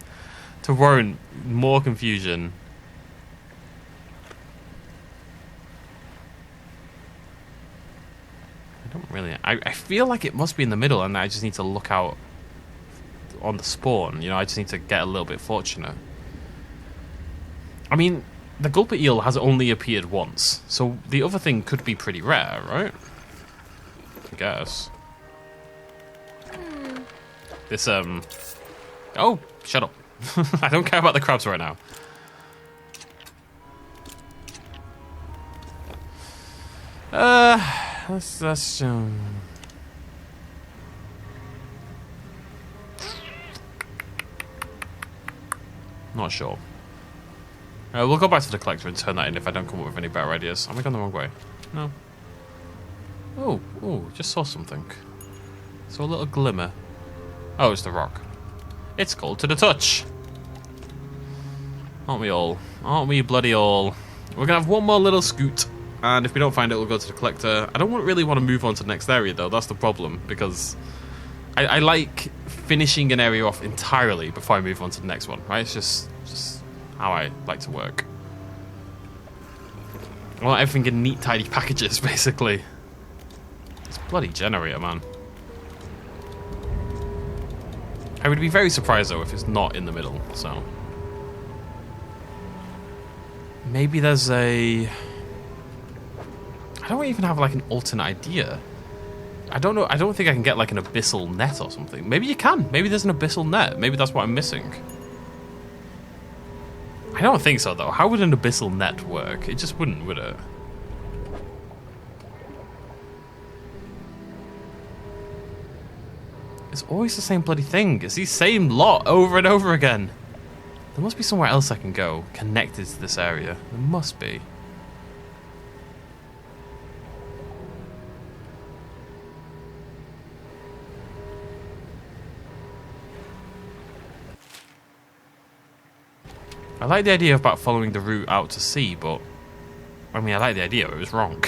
to warrant more confusion. I don't really... I feel like it must be in the middle, and I just need to look out on the spawn. You know, I just need to get a little bit fortunate. I mean, the gulper eel has only appeared once, so the other thing could be pretty rare, right? I guess. This, Oh, shut up. I don't care about the crabs right now. Let's not sure. We'll go back to the collector and turn that in if I don't come up with any better ideas. Am I going the wrong way? No. Oh, just saw something. Saw a little glimmer. Oh, it's the rock. It's cold to the touch. Aren't we all? Aren't we bloody all? We're gonna have one more little scoot, and if we don't find it, we'll go to the collector. I don't really want to move on to the next area though. That's the problem, because I like finishing an area off entirely before I move on to the next one. Right? It's just how I like to work. I want everything in neat, tidy packages, basically. This bloody generator, man. I would be very surprised though if it's not in the middle, so. Maybe there's a... I don't even have like an alternate idea. I don't know, I don't think I can get like an abyssal net or something. Maybe you can, maybe there's an abyssal net. Maybe that's what I'm missing. I don't think so though. How would an abyssal net work? It just wouldn't, would it? It's always the same bloody thing. It's the same lot over and over again. There must be somewhere else I can go connected to this area. There must be. I like the idea about following the route out to sea, but I mean, I like the idea, but it was wrong.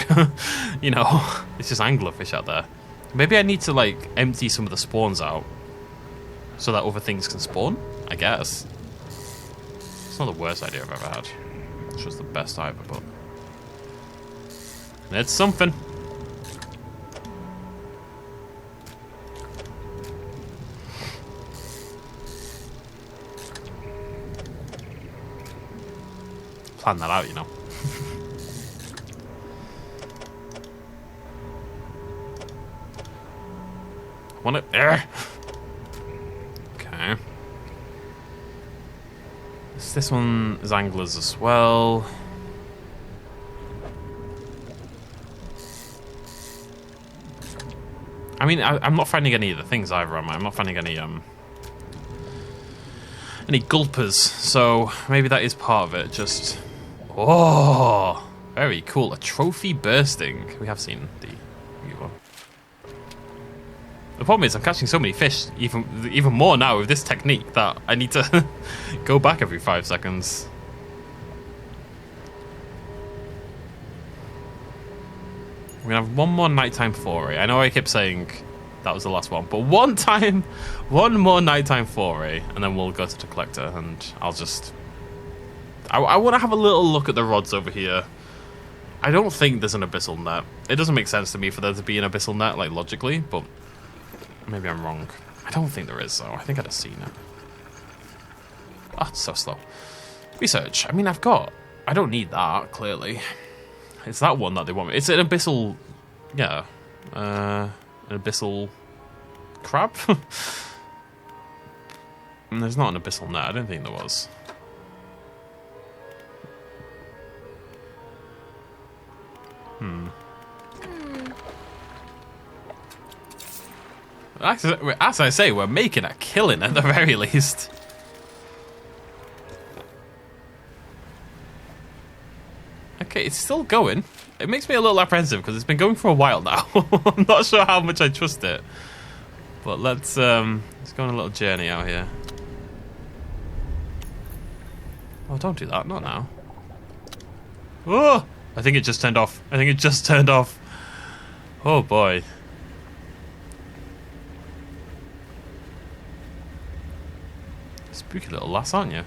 You know, it's just anglerfish out there. Maybe I need to like empty some of the spawns out so that other things can spawn, I guess. It's not the worst idea I've ever had. It's just the best either, but it's something. Plan that out, you know. Want it there? Okay. This one is anglers as well. I mean, I'm not finding any of the things either, am I? I'm not finding any gulpers, so maybe that is part of it. Just, oh, very cool. A trophy bursting. We have seen the one. The problem is I'm catching so many fish, even more now with this technique, that I need to go back every 5 seconds. We're gonna have one more nighttime foray. I know I kept saying that was the last one, but one more nighttime foray, and then we'll go to the collector, and I'll just... I want to have a little look at the rods over here. I don't think there's an abyssal net. It doesn't make sense to me for there to be an abyssal net, like, logically, but maybe I'm wrong. I don't think there is, though. I think I'd have seen it. Oh, it's so slow. Research. I mean, I don't need that, clearly. It's that one that they want me. It's an abyssal... Yeah. An abyssal... crab? And there's not an abyssal net. I don't think there was. As I say, we're making a killing at the very least. Okay, it's still going. It makes me a little apprehensive because it's been going for a while now. I'm not sure how much I trust it. But let's go on a little journey out here. Oh, don't do that. Not now. Oh! I think it just turned off. I think it just turned off. Oh, boy. Spooky little lass, aren't you?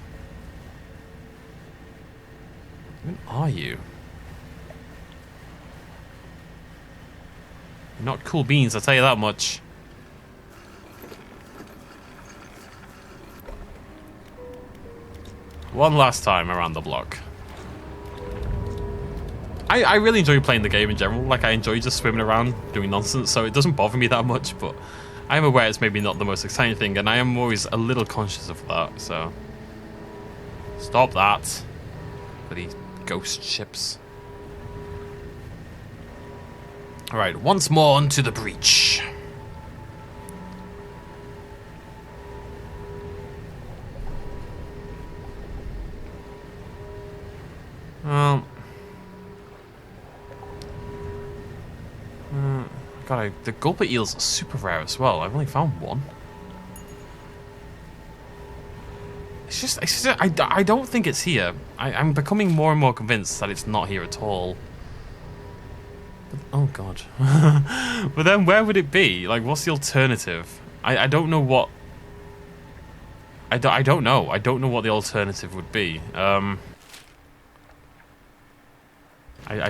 Who are you? You're not cool beans, I'll tell you that much. One last time around the block. I really enjoy playing the game in general. Like, I enjoy just swimming around doing nonsense, so it doesn't bother me that much, but I'm aware it's maybe not the most exciting thing, and I am always a little conscious of that, so Stop that. Bloody ghost ships. Alright, once more onto the breach. Well... God, the gulper eels are super rare as well. I've only found one. It's just I don't think it's here. I'm becoming more and more convinced that it's not here at all. But, oh God. But then where would it be? Like, what's the alternative? I don't know what... I don't know. I don't know what the alternative would be. I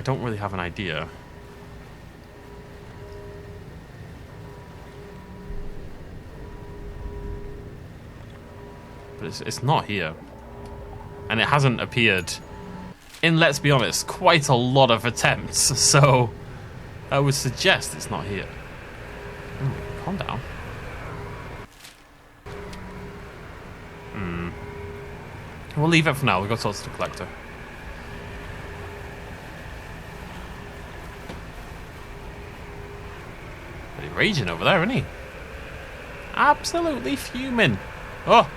don't really have an idea. But it's not here. And it hasn't appeared in, let's be honest, quite a lot of attempts. So I would suggest it's not here. Calm down. We'll leave it for now. We've got to talk to the collector. But he's raging over there, isn't he? Absolutely fuming. Oh!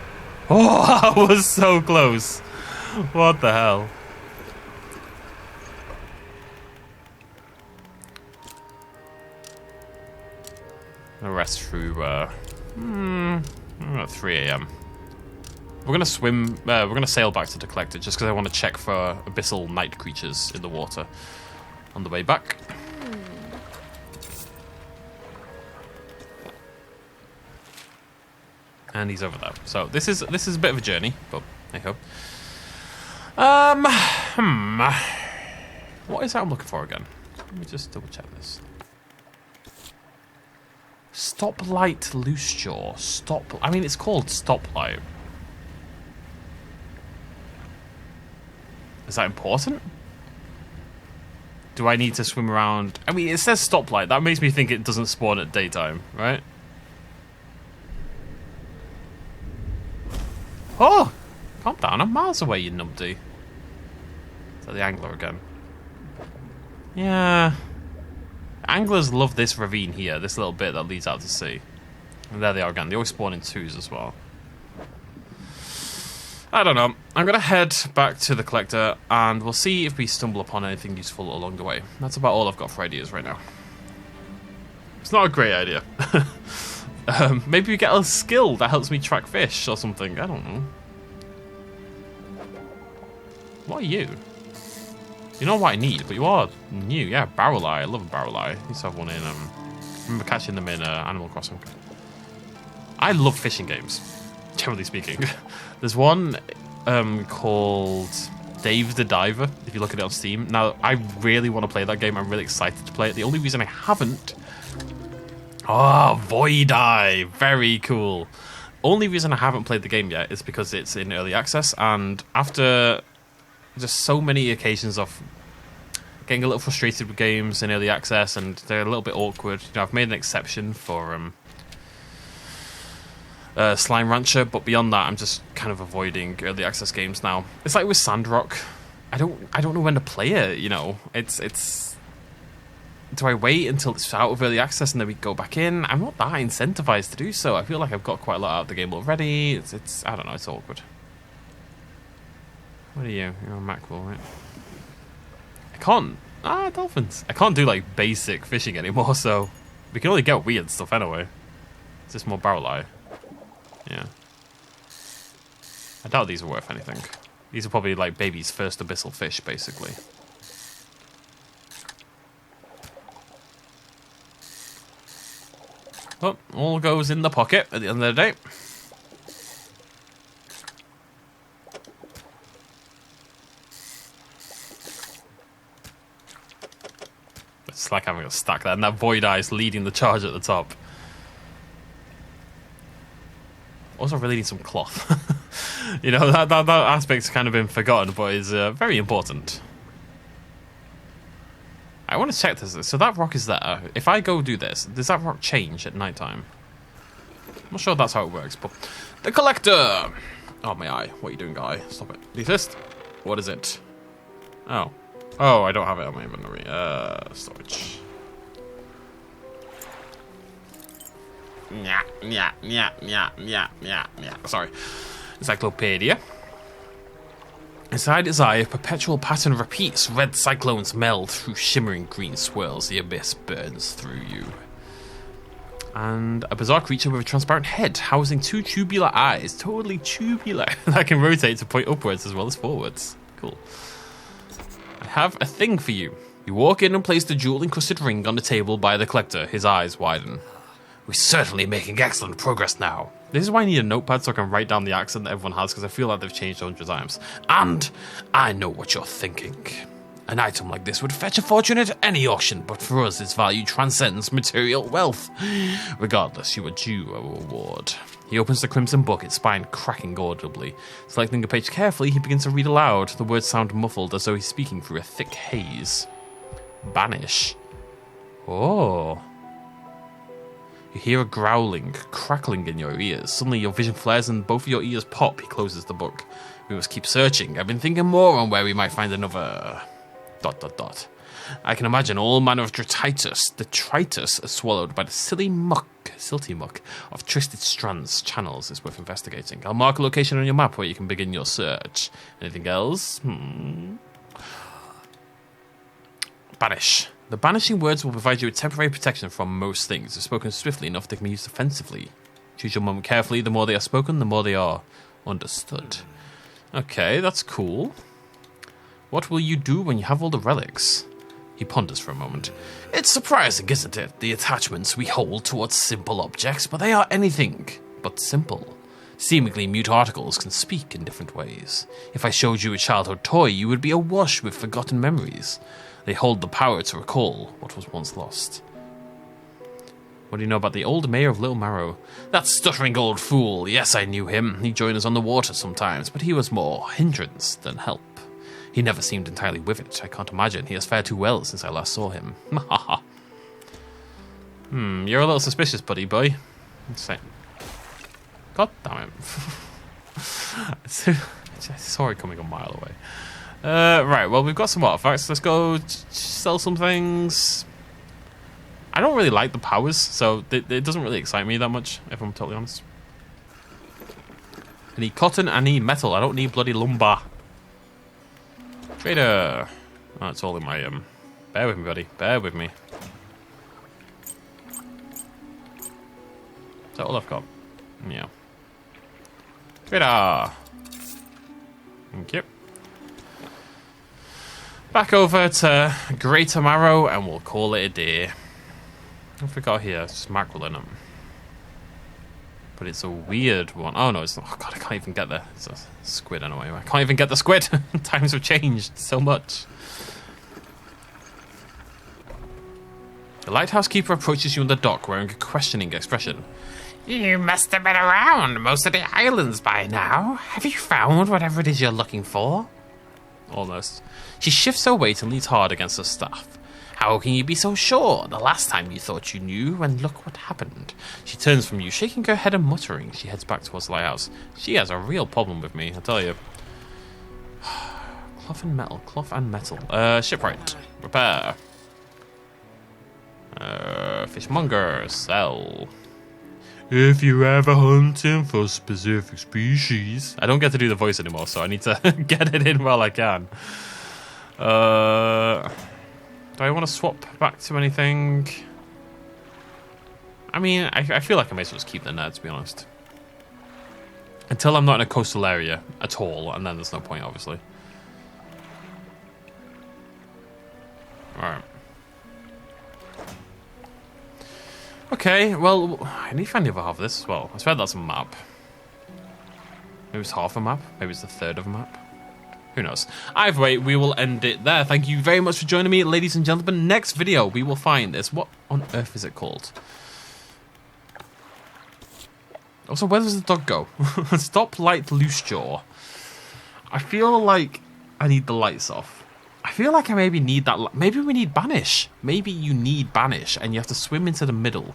Oh, that was so close. What the hell? The rest through, about 3 AM. We're gonna swim, we're gonna sail back to the collector just because I want to check for abyssal night creatures in the water on the way back. And he's over there. So this is a bit of a journey, but hey ho. What is that I'm looking for again? Let me just double check this. Stoplight loose jaw. I mean, it's called stoplight. Is that important? Do I need to swim around? I mean, it says stoplight. That makes me think it doesn't spawn at daytime, right? Oh! Calm down, I'm miles away, you numpty. Is that the angler again? Yeah. Anglers love this ravine here, this little bit that leads out to sea. And there they are again. They always spawn in twos as well. I don't know. I'm going to head back to the collector and we'll see if we stumble upon anything useful along the way. That's about all I've got for ideas right now. It's not a great idea. Maybe we get a skill that helps me track fish or something. I don't know. What are you? You know what I need, but you are new. Yeah, barrel eye. I love a barrel eye. I used to have one in, I remember catching them in Animal Crossing. I love fishing games, generally speaking. There's one called Dave the Diver, if you look at it on Steam. Now, I really want to play that game. I'm really excited to play it. The only reason I haven't... Oh, Void Eye. Very cool. Only reason I haven't played the game yet is because it's in early access, and after just so many occasions of getting a little frustrated with games in early access, and they're a little bit awkward. You know, I've made an exception for Slime Rancher, but beyond that, I'm just kind of avoiding early access games now. It's like with Sandrock. I don't know when to play it. You know, it's. Do I wait until it's out of early access and then we go back in? I'm not that incentivized to do so. I feel like I've got quite a lot out of the game already. It's I don't know. It's awkward. What are you? You're a mackerel, right? I can't. Dolphins. I can't do like basic fishing anymore, so we can only get weird stuff anyway. Is this more barrel eye? Yeah. I doubt these are worth anything. These are probably like baby's first abyssal fish, basically. But all goes in the pocket at the end of the day. It's like having a stack there, and that Void Eye is leading the charge at the top. Also, really need some cloth. You know, that aspect's kind of been forgotten, but is very important. I want to check this. So that rock is there. If I go do this, does that rock change at nighttime? I'm not sure that's how it works, but... The collector! Oh, my eye. What are you doing, guy? Stop it. Desist. What is it? Oh. Oh, I don't have it on my inventory. Storage. Sorry. Encyclopedia. Inside his eye, a perpetual pattern repeats. Red cyclones meld through shimmering green swirls. The abyss burns through you. And a bizarre creature with a transparent head, housing 2 tubular eyes. Totally tubular. That can rotate to point upwards as well as forwards. Cool. I have a thing for you. You walk in and place the jewel-encrusted ring on the table by the collector. His eyes widen. We're certainly making excellent progress now. This is why I need a notepad so I can write down the accent that everyone has, because I feel like they've changed 100 times. And I know what you're thinking. An item like this would fetch a fortune at any auction, but for us its value transcends material wealth. Regardless, you are due a reward. He opens the crimson book, its spine cracking audibly. Selecting a page carefully, he begins to read aloud. The words sound muffled, as though he's speaking through a thick haze. Banish. Oh. You hear a growling, crackling in your ears. Suddenly your vision flares and both of your ears pop. He closes the book. We must keep searching. I've been thinking more on where we might find another... ... I can imagine all manner of detritus swallowed by the silty muck of twisted strands. Channels is worth investigating. I'll mark a location on your map where you can begin your search. Anything else? Banish. The banishing words will provide you with temporary protection from most things. If spoken swiftly enough, they can be used offensively. Choose your moment carefully. The more they are spoken, the more they are understood. Okay, that's cool. What will you do when you have all the relics? He ponders for a moment. It's surprising, isn't it? The attachments we hold towards simple objects, but they are anything but simple. Seemingly mute articles can speak in different ways. If I showed you a childhood toy, you would be awash with forgotten memories. They hold the power to recall what was once lost. What do you know about the old mayor of Little Marrow? That stuttering old fool. Yes, I knew him. He'd join us on the water sometimes, but he was more hindrance than help. He never seemed entirely with it. I can't imagine. He has fared too well since I last saw him. You're a little suspicious, buddy boy. Insane. God damn it. I saw it coming a mile away. Right, well, we've got some artifacts. Let's go sell some things. I don't really like the powers, so it doesn't really excite me that much, if I'm totally honest. I need cotton, I need metal. I don't need bloody lumber. Trader. Oh, it's all in my, bear with me, buddy. Bear with me. Is that all I've got? Yeah. Trader. Thank you. Back over to Greater Marrow, and we'll call it a day. What have we got here? It's just mackerel in it. But it's a weird one. Oh, no, it's not. Oh, God, I can't even get there. It's a squid anyway. I can't even get the squid. Times have changed so much. The lighthouse keeper approaches you on the dock wearing a questioning expression. You must have been around most of the islands by now. Have you found whatever it is you're looking for? Almost. She shifts her weight and leans hard against her staff. How can you be so sure? The last time you thought you knew, and look what happened. She turns from you, shaking her head and muttering. She heads back towards the lighthouse. She has a real problem with me, I tell you. Cloth and metal. Cloth and metal. Shipwright. Repair. Fishmonger. Sell. If you're ever hunting for specific species... I don't get to do the voice anymore, so I need to get it in while I can. Do I want to swap back to anything? I mean, I feel like I may as well just keep the net, to be honest. Until I'm not in a coastal area at all, and then there's no point, obviously. Alright. Okay, well, I need to find the other half of this as well. I swear that's a map. Maybe it's half a map. Maybe it's a third of a map. Who knows? Either way, we will end it there. Thank you very much for joining me, ladies and gentlemen. Next video, we will find this. What on earth is it called? Also, where does the dog go? Stop light loose jaw. I feel like I need the lights off. I feel like I maybe need that. Maybe we need banish. Maybe you need banish, and you have to swim into the middle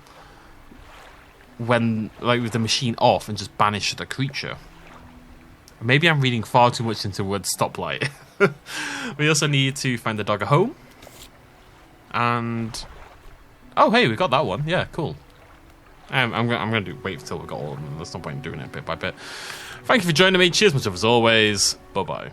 when, like, with the machine off and just banish the creature. Maybe I'm reading far too much into the word stoplight. We also need to find the dog a home. And... oh, hey, we got that one. Yeah, cool. I'm going to wait till we've got all of them. There's no point in doing it bit by bit. Thank you for joining me. Cheers much as always. Bye-bye.